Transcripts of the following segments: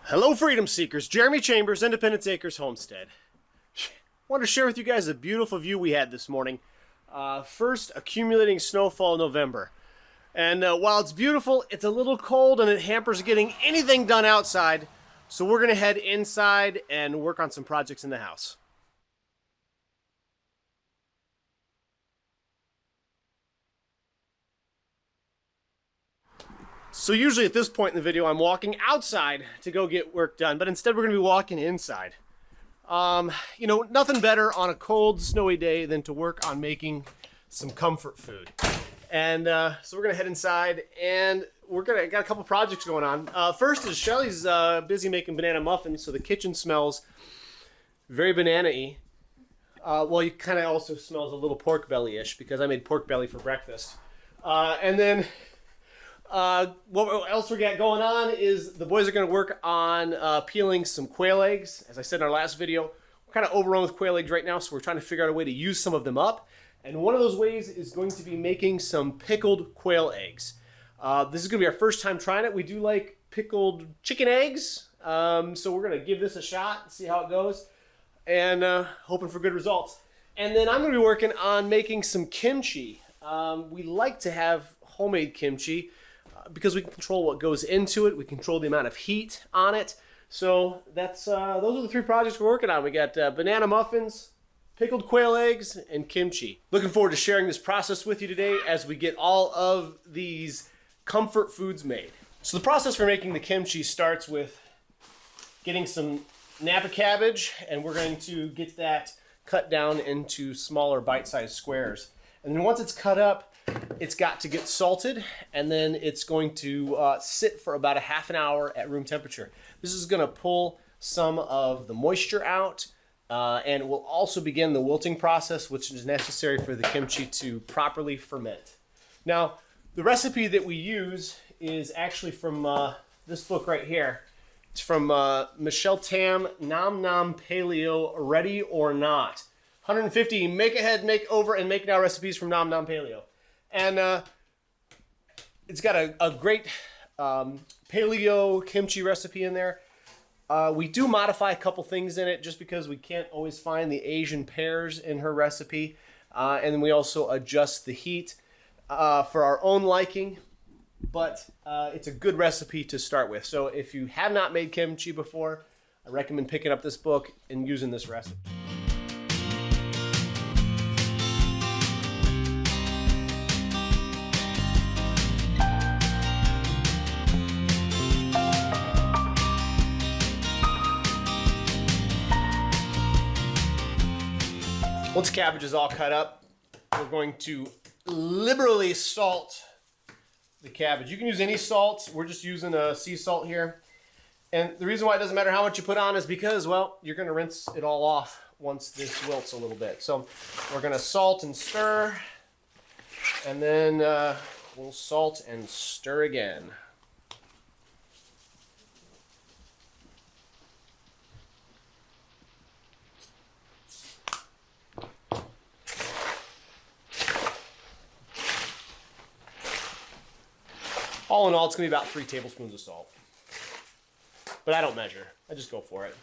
Hello, Freedom Seekers. Jeremy Chambers, Independence Acres Homestead. Want to share with you guys a beautiful view we had this morning. First accumulating snowfall in November. And while it's beautiful, it's a little cold and it hampers getting anything done outside. So we're going to head inside and work on some projects in the house. So usually at this point in the video, I'm walking outside to go get work done, but instead we're going to be walking inside. You know, nothing better on a cold, snowy day than to work on making some comfort food. And so we're going to head inside, and got a couple projects going on. First is Shelly's busy making banana muffins, so the kitchen smells very banana-y. Well, it kind of also smells a little pork belly-ish because I made pork belly for breakfast. And then what else we got going on is the boys are going to work on peeling some quail eggs. As I said in our last video, we're kind of overrun with quail eggs right now, so we're trying to figure out a way to use some of them up. And one of those ways is going to be making some pickled quail eggs. This is going to be our first time trying it. We do like pickled chicken eggs, so we're going to give this a shot and see how it goes, and hoping for good results. And then I'm going to be working on making some kimchi. We like to have homemade kimchi, because we can control what goes into it. We control the amount of heat on it. So that's those are the three projects we're working on. We got banana muffins, pickled quail eggs, and kimchi. Looking forward to sharing this process with you today as we get all of these comfort foods made. So the process for making the kimchi starts with getting some Napa cabbage, and we're going to get that cut down into smaller bite-sized squares. And then once it's cut up, it's got to get salted, and then it's going to sit for about a half an hour at room temperature. This is going to pull some of the moisture out, and it will also begin the wilting process, which is necessary for the kimchi to properly ferment. Now, the recipe that we use is actually from this book right here. It's from Michelle Tam, Nom Nom Paleo, Ready or Not. 150 make ahead, make over, and make now recipes from Nom Nom Paleo. And it's got a great paleo kimchi recipe in there. We do modify a couple things in it just because we can't always find the Asian pears in her recipe. And then we also adjust the heat for our own liking. But it's a good recipe to start with. So if you have not made kimchi before, I recommend picking up this book and using this recipe. Once cabbage is all cut up, we're going to liberally salt the cabbage. You can use any salt. We're just using a sea salt here. And the reason why it doesn't matter how much you put on is because, well, you're going to rinse it all off once this wilts a little bit. So we're going to salt and stir, and then we'll salt and stir again. All in all, it's going to be about 3 tablespoons of salt. But I don't measure. I just go for it.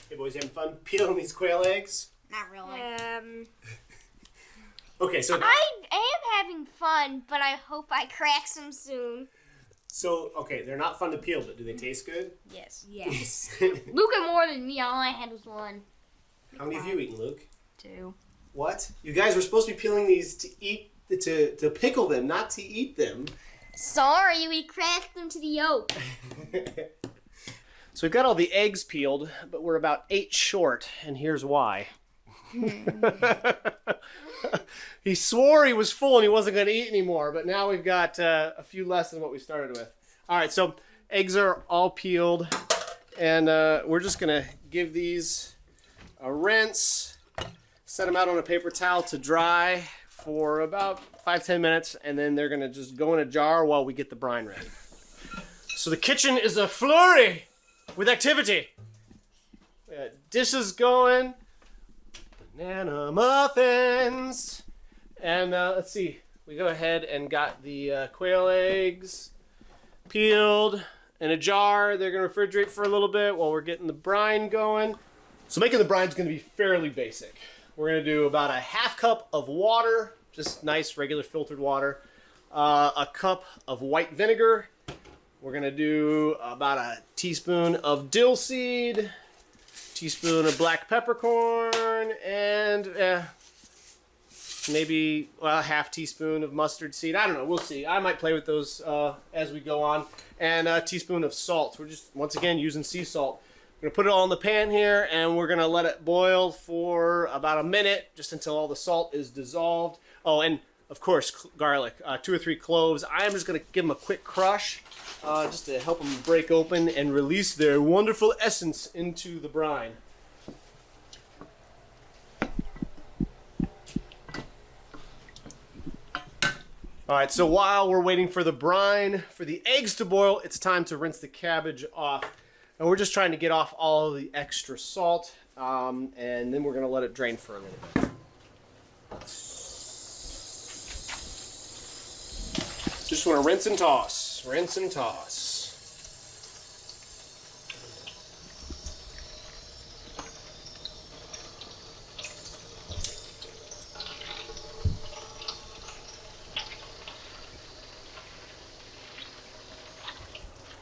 Hey boys, having fun peeling these quail eggs? Not really. Okay, so... I am having fun, but I hope I crack some soon. So, okay, they're not fun to peel, but do they taste good? Yes. Luke had more than me. All I had was 1. How many have you eaten, Luke? 2. What? You guys were supposed to be peeling these to eat, to pickle them, not to eat them. Sorry, we cracked them to the yolk. So we've got all the eggs peeled, but we're about 8 short, and here's why. He swore he was full and he wasn't going to eat anymore, but now we've got a few less than what we started with. All right, so eggs are all peeled, and we're just going to give these a rinse. Set them out on a paper towel to dry for about 5-10 minutes, and then they're going to just go in a jar while we get the brine ready. So the kitchen is a flurry with activity. We got dishes going, banana muffins, and let's see. We go ahead and got the quail eggs peeled in a jar. They're going to refrigerate for a little bit while we're getting the brine going. So making the brine is going to be fairly basic. We're going to do about a half cup of water, just nice regular filtered water, a cup of white vinegar. We're going to do about a teaspoon of dill seed, teaspoon of black peppercorn, and maybe a half teaspoon of mustard seed. I don't know. We'll see. I might play with those as we go on. And a teaspoon of salt. We're just, once again, using sea salt. We're going to put it all in the pan here, and we're going to let it boil for about a minute, just until all the salt is dissolved. Oh, and of course, garlic. 2 or 3 cloves. I am just going to give them a quick crush, just to help them break open and release their wonderful essence into the brine. All right, so while we're waiting for the brine, for the eggs to boil, it's time to rinse the cabbage off. And we're just trying to get off all of the extra salt, and then we're going to let it drain for a little bit. Just want to rinse and toss, rinse and toss.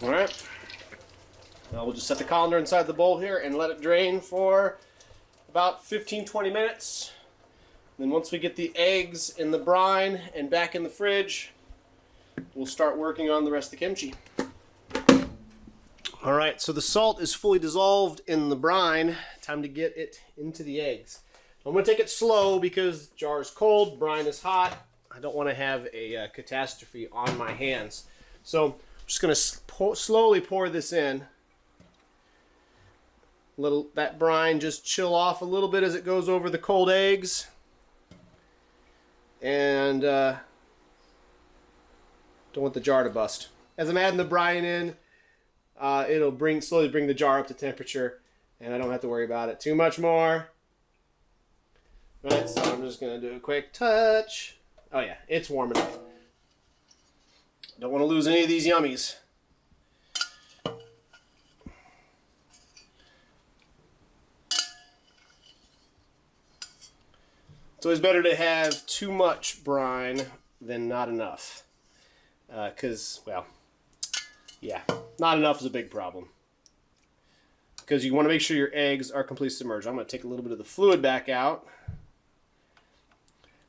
All right. Now we'll just set the colander inside the bowl here and let it drain for about 15-20 minutes. Then once we get the eggs in the brine and back in the fridge, we'll start working on the rest of the kimchi. All right, so the salt is fully dissolved in the brine. Time to get it into the eggs. I'm going to take it slow because the jar is cold, brine is hot. I don't want to have a catastrophe on my hands. So I'm just going to slowly pour this in. That brine just chill off a little bit as it goes over the cold eggs. And don't want the jar to bust. As I'm adding the brine in, it'll slowly bring the jar up to temperature, and I don't have to worry about it too much more. Right, so I'm just going to do a quick touch. Oh yeah, it's warm enough. Don't want to lose any of these yummies. It's always better to have too much brine than not enough. Because, well, yeah, not enough is a big problem. Because you want to make sure your eggs are completely submerged. I'm going to take a little bit of the fluid back out.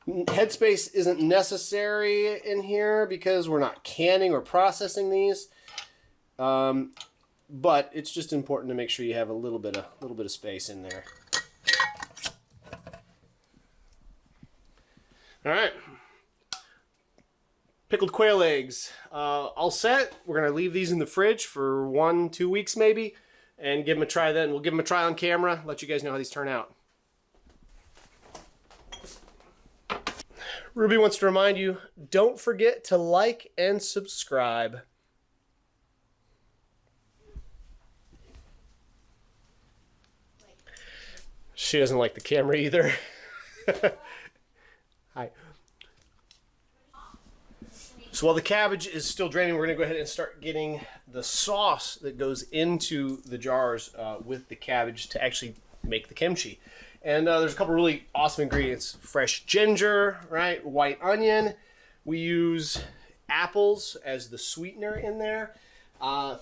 Headspace isn't necessary in here because we're not canning or processing these. But it's just important to make sure you have a little bit of space in there. All right, pickled quail eggs, all set. We're gonna leave these in the fridge for 1-2 weeks maybe, and give them a try then. We'll give them a try on camera, let you guys know how these turn out. Ruby wants to remind you, don't forget to like and subscribe. She doesn't like the camera either. Hi. So while the cabbage is still draining, we're going to go ahead and start getting the sauce that goes into the jars with the cabbage to actually make the kimchi. And there's a couple really awesome ingredients. Fresh ginger, right? White onion. We use apples as the sweetener in there.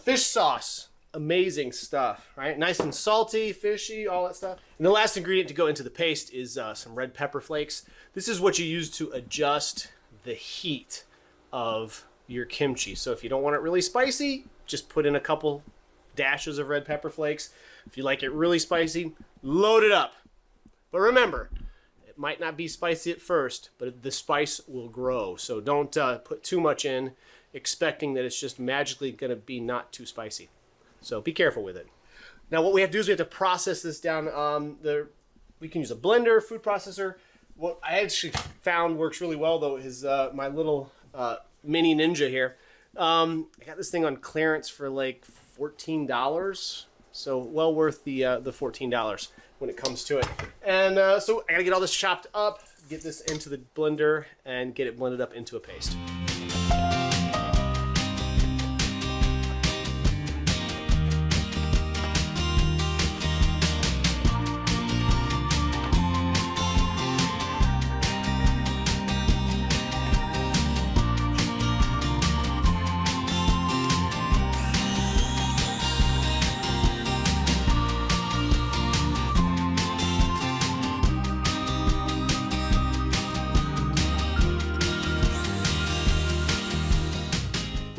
Fish sauce. Amazing stuff, right? Nice and salty, fishy, all that stuff. And the last ingredient to go into the paste is some red pepper flakes. This is what you use to adjust the heat of your kimchi. So if you don't want it really spicy, just put in a couple dashes of red pepper flakes. If you like it really spicy, load it up. But remember, it might not be spicy at first, but the spice will grow. So don't put too much in, expecting that it's just magically going to be not too spicy. So be careful with it. Now what we have to do is we have to process this down. We can use a blender, food processor. What I actually found works really well though is my little mini Ninja here. I got this thing on clearance for like $14. So well worth the $14 when it comes to it. And so I gotta get all this chopped up, get this into the blender, and get it blended up into a paste.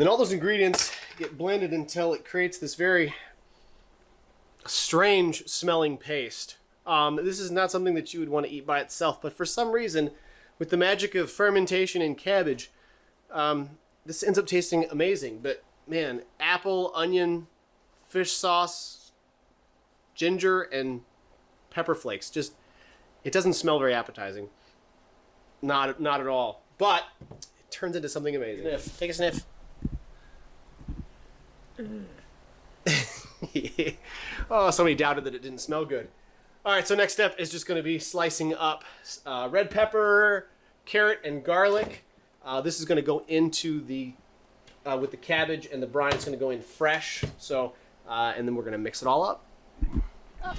Then all those ingredients get blended until it creates this very strange smelling paste. This is not something that you would want to eat by itself, but for some reason, with the magic of fermentation in cabbage, this ends up tasting amazing. But man, apple, onion, fish sauce, ginger, and pepper flakes, just, it doesn't smell very appetizing. Not at all. But it turns into something amazing. Sniff. Take a sniff. Oh, somebody doubted that it didn't smell good. All right, so next step is just going to be slicing up red pepper, carrot, and garlic. This is going to go into the with the cabbage, and the brine is going to go in fresh. So, and then we're going to mix it all up. Oh.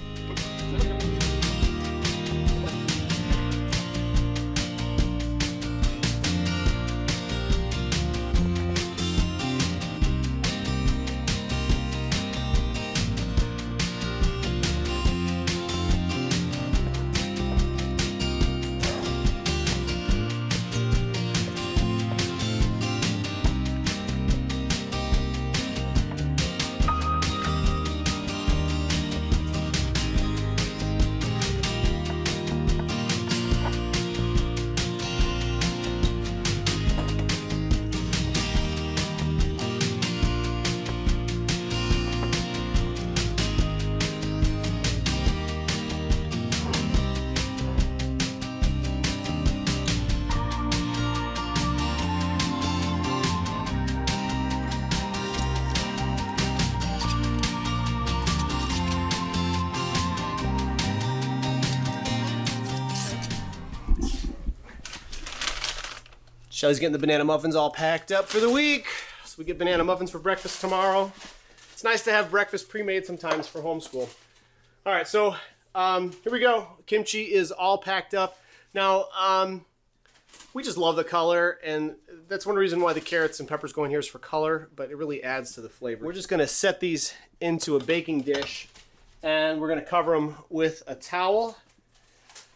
Shelly's getting the banana muffins all packed up for the week. So we get banana muffins for breakfast tomorrow. It's nice to have breakfast pre-made sometimes for homeschool. All right, so here we go. Kimchi is all packed up. Now, we just love the color, and that's one reason why the carrots and peppers go in here is for color, but it really adds to the flavor. We're just gonna set these into a baking dish, and we're gonna cover them with a towel.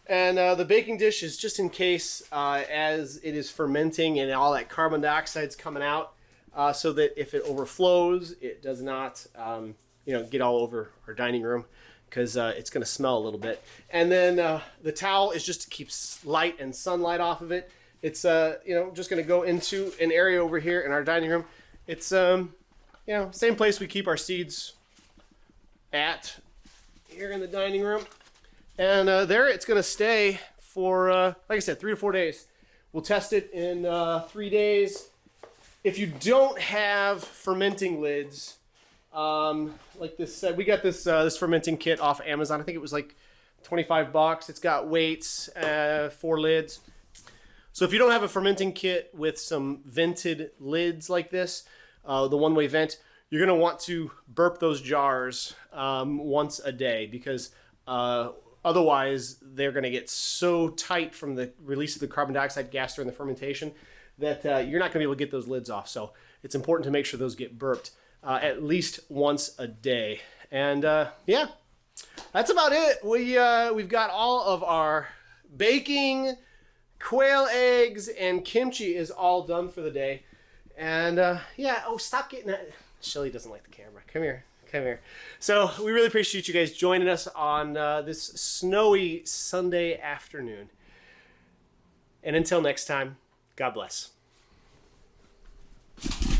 And the baking dish is just in case as it is fermenting and all that carbon dioxide's coming out, so that if it overflows, it does not get all over our dining room, because it's going to smell a little bit. And then the towel is just to keep light and sunlight off of it. It's just going to go into an area over here in our dining room. It's same place we keep our seeds at, here in the dining room. And there it's going to stay for, like I said, 3 to 4 days. We'll test it in 3 days. If you don't have fermenting lids, like this, we got this this fermenting kit off Amazon. I think it was like $25. It's got weights, 4 lids. So if you don't have a fermenting kit with some vented lids like this, the one-way vent, you're going to want to burp those jars once a day, because otherwise, they're going to get so tight from the release of the carbon dioxide gas during the fermentation that you're not going to be able to get those lids off. So it's important to make sure those get burped at least once a day. And yeah, that's about it. We've got all of our baking, quail eggs, and kimchi is all done for the day. And yeah, oh, stop getting that. Shelly doesn't like the camera. Come here. Come here. So we really appreciate you guys joining us on this snowy Sunday afternoon. And until next time, God bless.